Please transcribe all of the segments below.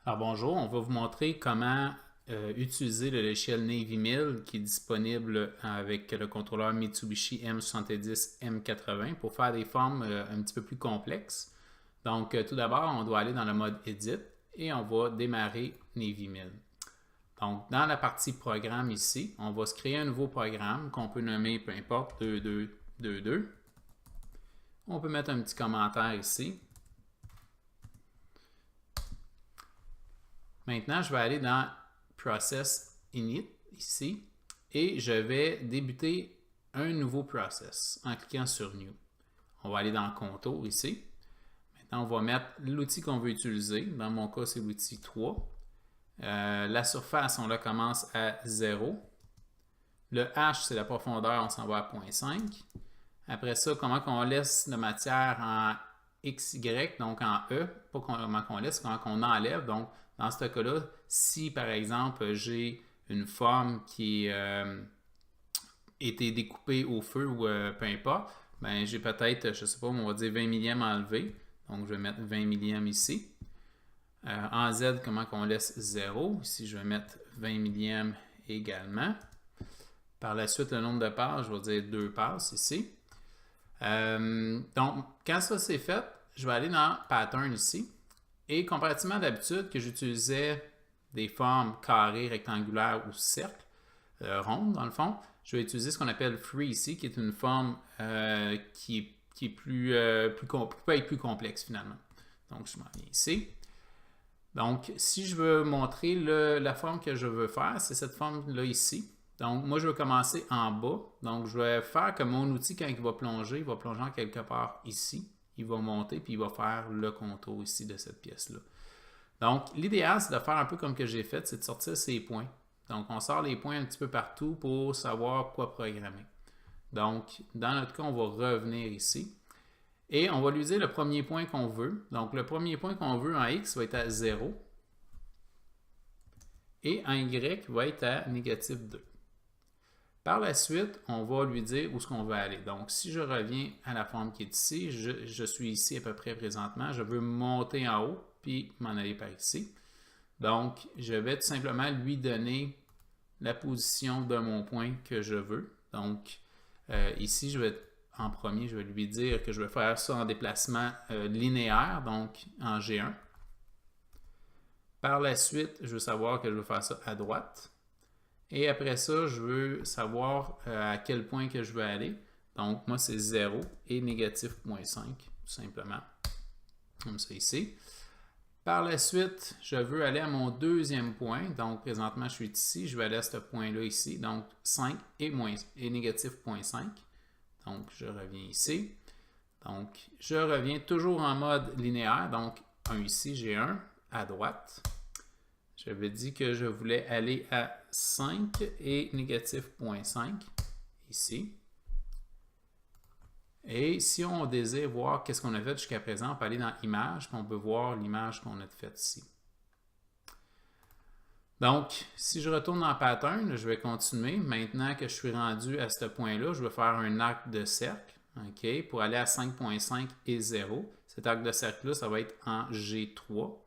Alors bonjour, on va vous montrer comment utiliser le logiciel Navy Mill qui est disponible avec le contrôleur Mitsubishi M70 M80 pour faire des formes un petit peu plus complexes. Donc tout d'abord, on doit aller dans le mode Edit et on va démarrer Navy Mill. Donc dans la partie programme ici, on va se créer un nouveau programme qu'on peut nommer peu importe 2222. On peut mettre un petit commentaire ici. Maintenant, je vais aller dans Process Init ici et je vais débuter un nouveau process en cliquant sur New. On va aller dans Contour ici. Maintenant, on va mettre l'outil qu'on veut utiliser. Dans mon cas, c'est l'outil 3. La surface, on la commence à 0. Le H, c'est la profondeur, on s'en va à 0.5. Après ça, comment on laisse la matière en XY, donc en E, pas comment on laisse, comment on enlève. Donc, dans ce cas-là, si par exemple j'ai une forme qui a été découpée au feu ou peu importe, ben, j'ai peut-être, je ne sais pas, on va dire 20 millièmes enlevé. Donc, je vais mettre 20 millièmes ici. En Z, comment on laisse 0. Ici, je vais mettre 20 millièmes également. Par la suite, le nombre de passes, je vais dire 2 passes ici. Donc, quand ça c'est fait, je vais aller dans Pattern ici. Et comparativement d'habitude que j'utilisais des formes carrées, rectangulaires ou cercles, rondes dans le fond, je vais utiliser ce qu'on appelle Free ici, qui est une forme qui est peut être plus complexe finalement. Donc, je m'en viens ici. Donc, si je veux montrer la forme que je veux faire, c'est cette forme-là ici. Donc, moi, je veux commencer en bas. Donc, je vais faire que mon outil, quand il va plonger en quelque part ici. Il va monter, puis il va faire le contour ici de cette pièce-là. Donc, l'idéal, c'est de faire un peu comme que j'ai fait, c'est de sortir ces points. Donc, on sort les points un petit peu partout pour savoir quoi programmer. Donc, dans notre cas, on va revenir ici. Et on va lui dire le premier point qu'on veut. Donc, le premier point qu'on veut en X va être à 0. Et en Y va être à négatif 2. Par la suite, on va lui dire où est-ce qu'on veut aller. Donc, si je reviens à la forme qui est ici, je suis ici à peu près présentement. Je veux monter en haut, puis m'en aller par ici. Donc, je vais tout simplement lui donner la position de mon point que je veux. Donc, ici, en premier, je vais lui dire que je vais faire ça en déplacement linéaire, donc en G1. Par la suite, je veux savoir que je veux faire ça à droite. Et après ça, je veux savoir à quel point que je veux aller. Donc, moi, c'est 0 et négatif 0.5, tout simplement. Comme ça ici. Par la suite, je veux aller à mon deuxième point. Donc, présentement, je suis ici. Je vais aller à ce point-là ici. Donc, 5 et négatif 0.5. Donc, je reviens ici. Donc, je reviens toujours en mode linéaire. Donc, 1 ici, j'ai 1 à droite. J'avais dit que je voulais aller à 5 et négatif 0.5 ici. Et si on désire voir qu'est-ce qu'on a fait jusqu'à présent, on peut aller dans Images, puis on peut voir l'image qu'on a faite ici. Donc, si je retourne dans Pattern, je vais continuer. Maintenant que je suis rendu à ce point-là, je vais faire un arc de cercle, OK, pour aller à 5.5 et 0. Cet arc de cercle-là, ça va être en G3.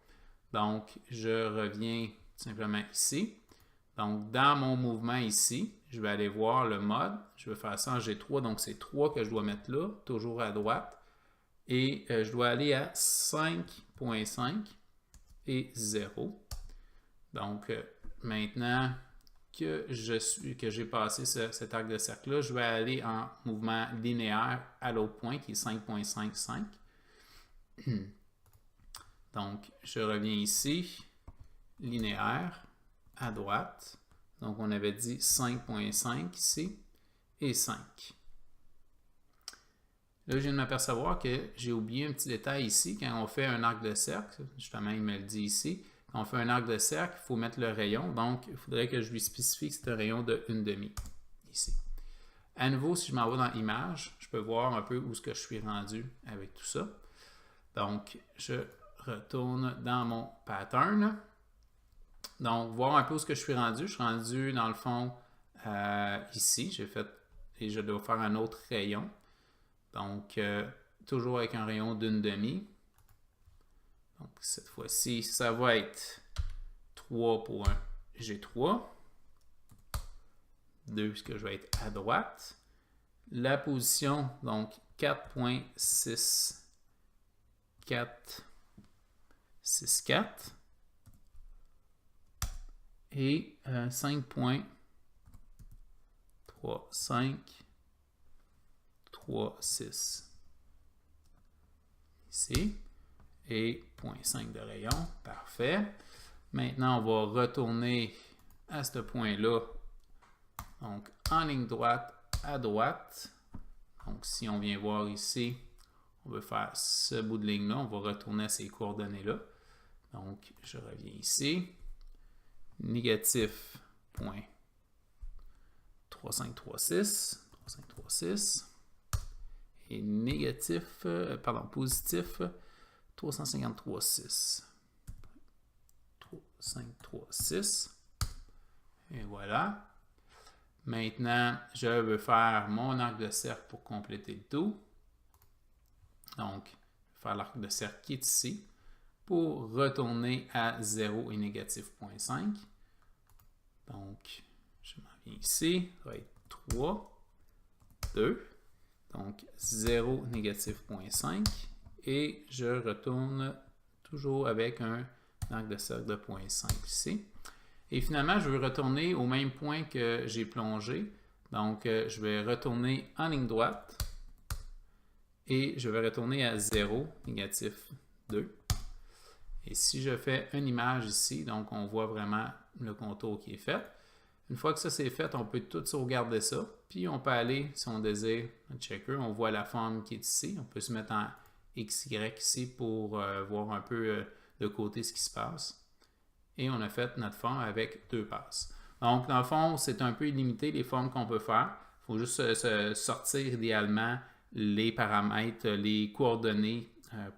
Donc, je reviens tout simplement ici. Donc, dans mon mouvement ici, je vais aller voir le mode. Je vais faire ça en G3. Donc, c'est 3 que je dois mettre là, toujours à droite. Et je dois aller à 5.5 et 0. Donc, maintenant que j'ai passé cet arc de cercle-là, je vais aller en mouvement linéaire à l'autre point qui est 5.55. Donc, je reviens ici, linéaire, à droite. Donc, on avait dit 5.5 ici et 5. Là, je viens de m'apercevoir que j'ai oublié un petit détail ici. Quand on fait un arc de cercle, justement, il me le dit ici. Quand on fait un arc de cercle, il faut mettre le rayon. Donc, il faudrait que je lui spécifie que c'est un rayon de 1/2 ici. À nouveau, si je m'en vais dans Images, je peux voir un peu où est-ce que je suis rendu avec tout ça. Donc, je retourne dans mon pattern. Donc, voir un peu où ce que je suis rendu. Je suis rendu, dans le fond, ici. J'ai fait, et je dois faire un autre rayon. Donc, toujours avec un rayon d'1/2. Donc, cette fois-ci, ça va être 3 pour un G3. 2, ce que je vais être à droite. La position, donc 4.6, 4, 6, 4. Et 5.3, 5, 3, 6. Ici. Et 0.5 de rayon. Parfait. Maintenant, on va retourner à ce point-là. Donc, en ligne droite, à droite. Donc, si on vient voir ici, on veut faire ce bout de ligne-là. On va retourner à ces coordonnées-là. Donc, je reviens ici. Négatif, point 3536, 3536. Et négatif, positif, 353,6. 3536. Et voilà. Maintenant, je veux faire mon arc de cercle pour compléter le tout. Donc, faire l'arc de cercle qui est ici pour retourner à 0 et négatif 0.5. Donc, je m'en viens ici. Ça va être 3, 2. Donc, 0, négatif 0.5. Et je retourne toujours avec un arc de cercle de 0.5 ici. Et finalement, je veux retourner au même point que j'ai plongé. Donc, je vais retourner en ligne droite. Et je vais retourner à 0, négatif 2. Et si je fais une image ici, donc on voit vraiment le contour qui est fait. Une fois que ça c'est fait, on peut tout sauvegarder ça. Puis on peut aller, si on désire, un checker, on voit la forme qui est ici. On peut se mettre en XY ici pour voir un peu de côté ce qui se passe. Et on a fait notre forme avec 2 passes. Donc, dans le fond, c'est un peu illimité les formes qu'on peut faire. Il faut juste sortir idéalement les paramètres, les coordonnées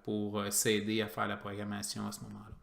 pour s'aider à faire la programmation à ce moment-là.